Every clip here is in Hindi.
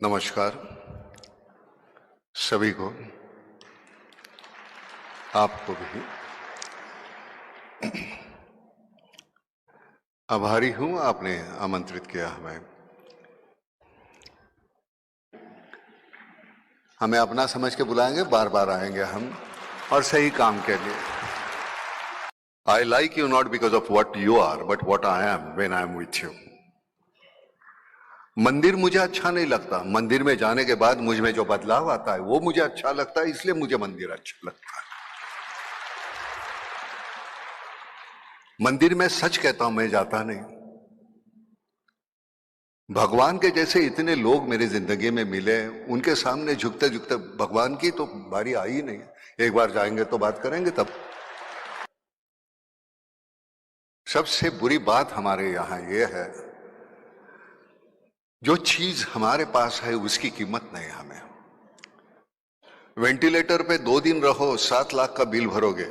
नमस्कार सभी को, आपको भी। आभारी हूं आपने आमंत्रित किया हमें अपना समझ के बुलाएंगे, बार बार आएंगे हम, और सही काम के लिए। I like you not because of what you are but what I am when I am with you. मंदिर मुझे अच्छा नहीं लगता, मंदिर में जाने के बाद मुझ में जो बदलाव आता है वो मुझे अच्छा लगता है, इसलिए मुझे मंदिर अच्छा लगता है। मंदिर में सच कहता हूं, मैं जाता नहीं। भगवान के जैसे इतने लोग मेरी जिंदगी में मिले, उनके सामने झुकते झुकते भगवान की तो बारी आई ही नहीं। एक बार जाएंगे तो बात करेंगे तब। सबसे बुरी बात हमारे यहां यह है, जो चीज हमारे पास है उसकी कीमत नहीं हमें। वेंटिलेटर पे 2 दिन रहो, 7 लाख का बिल भरोगे।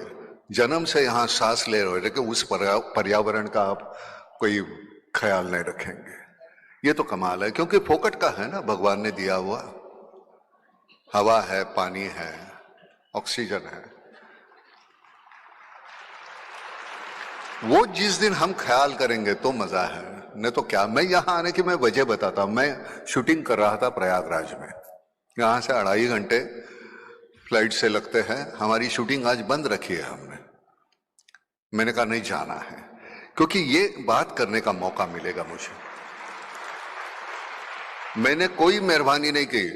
जन्म से यहां सांस ले रहे हो, लेकिन उस पर्यावरण का आप कोई ख्याल नहीं रखेंगे। ये तो कमाल है, क्योंकि फोकट का है ना, भगवान ने दिया हुआ। हवा है, पानी है, ऑक्सीजन है। वो जिस दिन हम ख्याल करेंगे तो मजा है, नहीं तो क्या। मैं यहां आने की मैं वजह बताता हूं। मैं शूटिंग कर रहा था प्रयागराज में। यहां से 2.5 घंटे फ्लाइट से लगते हैं। हमारी शूटिंग आज बंद रखी है हमने। मैंने कहा नहीं, जाना है, क्योंकि ये बात करने का मौका मिलेगा मुझे। मैंने कोई मेहरबानी नहीं की।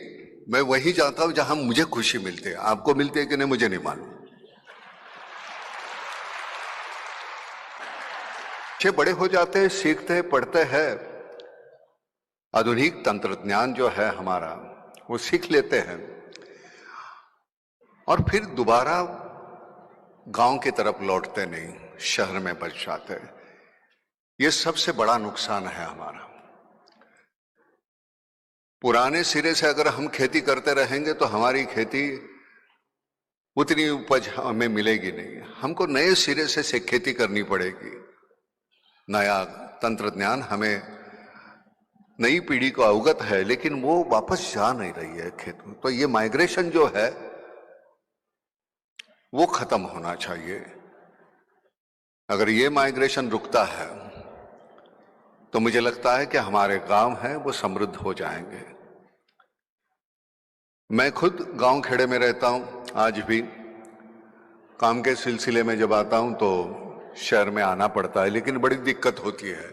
मैं वहीं जाता हूं जहां मुझे खुशी मिलती है। आपको मिलती है कि नहीं मुझे नहीं मालूम। बड़े हो जाते हैं, सीखते हैं, पढ़ते हैं। आधुनिक तंत्रज्ञान जो है हमारा, वो सीख लेते हैं और फिर दोबारा गांव की तरफ लौटते नहीं, शहर में बच जाते हैं। ये सबसे बड़ा नुकसान है हमारा। पुराने सिरे से अगर हम खेती करते रहेंगे तो हमारी खेती उतनी उपज हमें मिलेगी नहीं। हमको नए सिरे से खेती करनी पड़ेगी। नया तंत्रज्ञान हमें, नई पीढ़ी को अवगत है, लेकिन वो वापस जा नहीं रही है खेत में। तो ये माइग्रेशन जो है वो खत्म होना चाहिए। अगर ये माइग्रेशन रुकता है तो मुझे लगता है कि हमारे गांव हैं वो समृद्ध हो जाएंगे। मैं खुद गांव खेड़े में रहता हूं। आज भी काम के सिलसिले में जब आता हूं तो शहर में आना पड़ता है, लेकिन बड़ी दिक्कत होती है।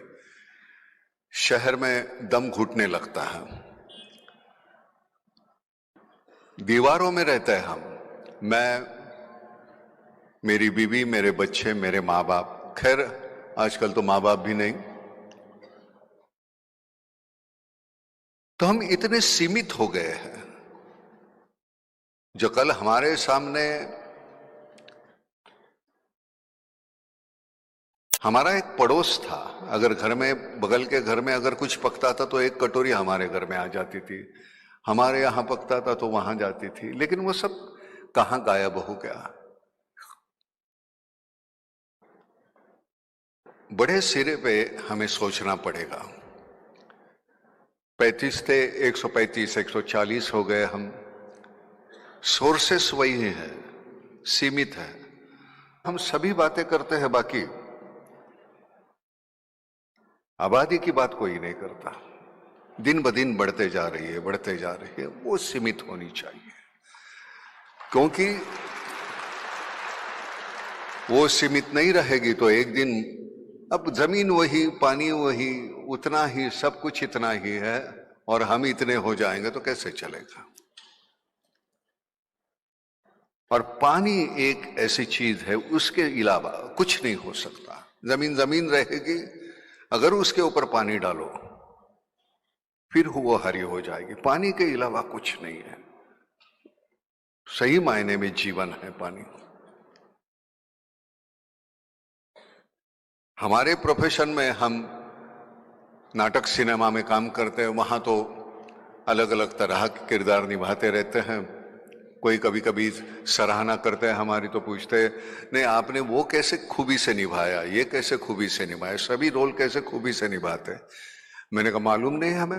शहर में दम घुटने लगता है। दीवारों में रहते हैं हम, मैं, मेरी बीवी, मेरे बच्चे, मेरे माँ बाप। खैर आजकल तो माँ बाप भी नहीं। तो हम इतने सीमित हो गए हैं। जो कल हमारे सामने हमारा एक पड़ोस था, अगर घर में, बगल के घर में अगर कुछ पकता था तो एक कटोरी हमारे घर में आ जाती थी। हमारे यहां पकता था तो वहां जाती थी, लेकिन वो सब कहां गायब हो गया। बड़े सिरे पे हमें सोचना पड़ेगा। 35 थे, 135, 140 हो गए हम। सोर्सेस वही है, सीमित है। हम सभी बातें करते हैं, बाकी आबादी की बात कोई नहीं करता। दिन ब दिन बढ़ते जा रही है, बढ़ते जा रही है। वो सीमित होनी चाहिए, क्योंकि वो सीमित नहीं रहेगी तो एक दिन, अब जमीन वही, पानी वही, उतना ही, सब कुछ इतना ही है, और हम इतने हो जाएंगे तो कैसे चलेगा। और पानी एक ऐसी चीज है, उसके अलावा कुछ नहीं हो सकता। जमीन जमीन रहेगी, अगर उसके ऊपर पानी डालो फिर वो हरी हो जाएगी। पानी के अलावा कुछ नहीं है। सही मायने में जीवन है पानी। हमारे प्रोफेशन में, हम नाटक सिनेमा में काम करते हैं, वहां तो अलग अलग तरह के किरदार निभाते रहते हैं। कोई कभी कभी सराहना करते हैं हमारी, तो पूछते हैं नहीं आपने वो कैसे खूबी से निभाया, ये कैसे खूबी से निभाया, सभी रोल कैसे खूबी से निभाते हैं। मैंने कहा मालूम नहीं हमें,